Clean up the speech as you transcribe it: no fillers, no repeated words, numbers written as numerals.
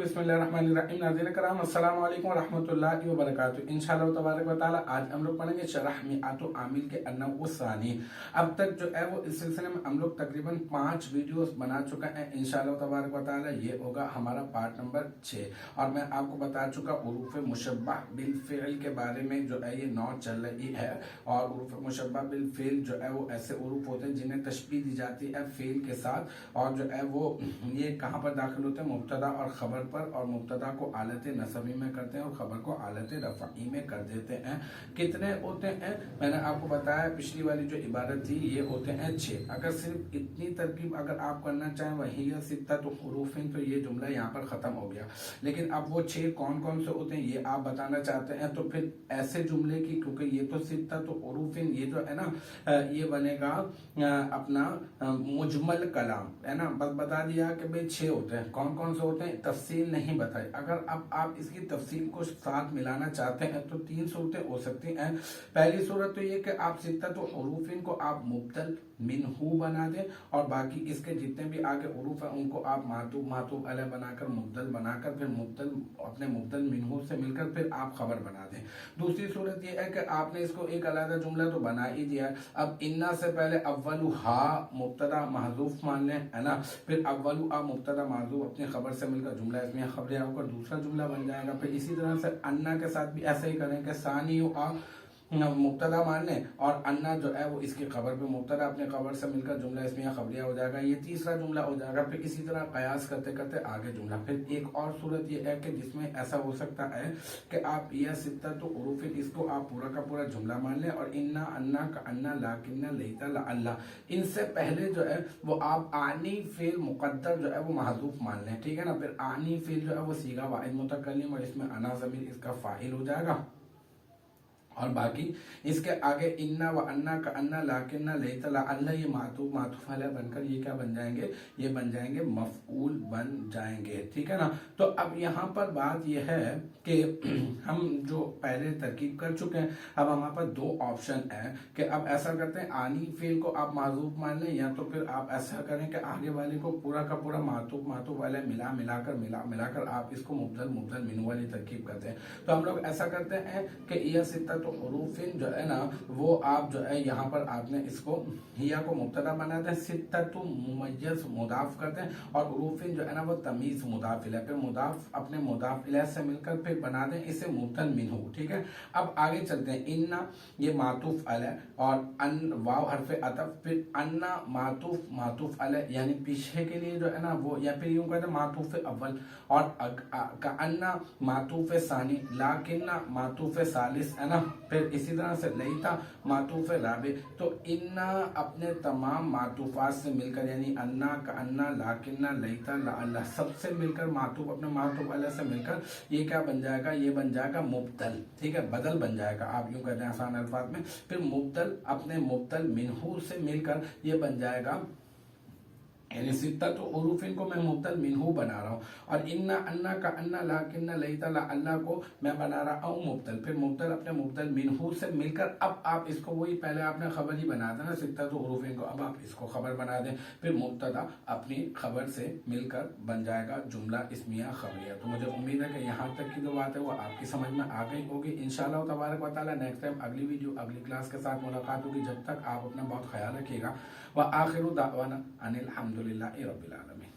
बिस्मिल्लाहिर्रहमानिर्रहीम। नाज़रीन कराम अस्सलाम वालेकुम व रहमतुल्लाहि व बरकातुहू। इंशाअल्लाह तबारक व तआला आज हम लोग पढ़ेंगे शरह मिआतु आमिल के अन्नउ सानी। अब तक जो है वो इस सिलसिले में हम लोग तकरीबन 5 वीडियोस बना चुका है। इंशाअल्लाह तबारक व तआला ये होगा हमारा पार्ट नंबर 6। और मैं आपको बता चुका उरूफ मुशब्बह बिल फ़िल के बारे में जो है ये 9 चल रही है। और उरूफ मुशब्बह बिल फ़िल जो है वो ऐसे उरूफ होते हैं जिन्हें तशबीह दी जाती है फ़िल के साथ। और जो है वो ये कहाँ पर दाखिल होते हैं, मुब्तदा और खबर पर। और मुब्तदा को आलत नसबी में करते हैं और खबर को आलत रफ़ई में कर देते हैं। कितने होते हैं मैंने आपको बताया, पिछली वाली जो इबारत थी ये होते हैं 6। अगर सिर्फ इतनी तरकीब अगर आप करना चाहें वही सित्ता तो हुरूफिन, तो ये जुमला यहाँ पर ख़त्म हो गया। लेकिन अब वो 6 कौन कौन से होते हैं ये आप बताना चाहते हैं, तो फिर ऐसे जुमले की, क्योंकि ये तो सित्ता तो हुरूफिन ये जो है ना ये बनेगा अपना मुजमल कलाम है ना। बस बता दिया कि भाई 6 होते हैं। कौन कौन से होते हैं तफसील नहीं बताई। अगर अब आप इसकी तफसील को साथ मिलाना चाहते हैं तो 3 सूरतें हो सकती हैं। पहली सूरत तो ये कि आप सित्तत हुरूफिन को आप मुब्दल मिनहू बना दें और बाकी इसके जितने भी आगे हुरूफ हैं उनको आप मातूब अलैह बनाकर मुब्दल बनाकर फिर मुब्दल अपने मुब्दल मिनहू से मिलकर फिर आप खबर बना दें। दूसरी सूरत ये है कि आपने इसको एक अलग जुमला तो बना ही दिया है। अब इन्ना से पहले अव्वलु हा मुब्तदा महजूफ मान लें है ना, फिर अव्वलु आ मुब्तदा महजूफ अपनी खबर से मिलकर जुमला इसमें खबरिया होकर दूसरा जुमला बन जाएगा। फिर इसी तरह से अन्ना के साथ भी ऐसे ही करें कि सानी आ मुब्तदा मान लें और अन्ना जो है वो इसकी खबर पे मुब्तदा अपने खबर से मिलकर जुमला इसमें खबरिया हो जाएगा, ये तीसरा जुमला हो जाएगा। फिर इसी तरह कयास करते करते आगे जुमला। फिर एक और सूरत ये है कि जिसमें ऐसा हो सकता है कि आप यह सित्ता तो उरूफिन इसको आप पूरा का पूरा जुमला मान लें और इन्ना अन्ना का अन्ना लाकिन्ना लैता ला अल्लाह इनसे पहले जो है वो आप आनी फेल मुकद्दर जो है वो महजूफ मान लें, ठीक है ना। फिर आनी फेल जो है वो सीगा वाहिद मुतकल्लिम और इसमें अना ज़मीर इसका फाइल हो जाएगा। और बाकी इसके आगे इन्ना व अन्ना का अन्ना लाकिन्ना लैता ला अल्लाह ये मातूफ अलैह बनकर ये क्या बन जाएंगे, ये बन जाएंगे मफऊल बन जाएंगे, ठीक है ना। तो अब यहाँ पर बात यह है कि हम जो पहले तरकीब कर चुके हैं, अब हमारे पास 2 ऑप्शन है कि अब ऐसा करते हैं आनी फेल को आप माजूफ मान लें या तो फिर आप ऐसा करें कि आगे वाले को पूरा का पूरा मातूफ वाले मिलाकर आप इसको मुब्दल मिनू वाली तरकीब करते हैं। तो हम लोग ऐसा करते हैं कि यह सित्ता तो हुरूफिन जो है ना वो आप जो है यहाँ पर आपने इसको हिया को मुब्तदा बनाते हैं, सित्ततु मुमय्यज़ मुदाफ करते हैं और हुरूफिन जो है ना वो तमीज़ मुदाफ इलैह, फिर मुदाफ अपने मुदाफ इलैह से मिलकर फिर बना दें इसे मुब्तल मिनहू, ठीक है। अब आगे चलते हैं। इन्ना ये मातूफ अलैह और अन वाव हरफ अतफ, फिर अन्ना मातूफ अलैह यानी पीछे के लिए जो है ना वो, या फिर यूं कहते हैं मातूफ अव्वल और का अन्ना मातूफ सानी लाकिन्ना मातूफ सालिस है ना। फिर इसी तरह से लईता मातूफ राबे। तो इन्ना अपने तमाम मातूफात से मिलकर यानी अन्ना का अन्ना लाकिन्ना लईता ला अल्लाह सबसे मिलकर मातूफ अपने मातूफ अलैह से मिलकर ये क्या बन जाएगा, ये बन जाएगा मुब्दल, ठीक है, बदल बन जाएगा। आप यूं कहते हैं आसान अल्फाज में। फिर मुब्दल अपने मुब्दल मिनहू से मिलकर ये बन जाएगा यानी सित्ता तो हुरूफिन को मैं मुब्दल मिनहू बना रहा हूँ और इन्ना अन्ना का अन्ना लाकिन्ना लैता ला अल्लाह को मैं बना रहा हूँ मुब्दल। फिर मुब्दल अपने मुब्दल मिनहू से मिलकर अब आप इसको वही पहले आपने खबर ही बना था ना सित्ता तो हुरूफिन को, अब आप इसको खबर बना दें। फिर मुब्तदा अपनी खबर से मिलकर बन जाएगा जुमला इस्मिया खबरिया। तो मुझे उम्मीद है कि यहाँ तक की जो बात है वो आपकी समझ में आ गई होगी। इंशाअल्लाह तबारक व तआला नेक्स्ट टाइम अगली वीडियो अगली क्लास के साथ मुलाकात होगी। जब तक आप अपना बहुत ख्याल रखिएगा। व आखिरु दावाना अनिल हम्दुलिल्लाहि रब्बिल आलमीन।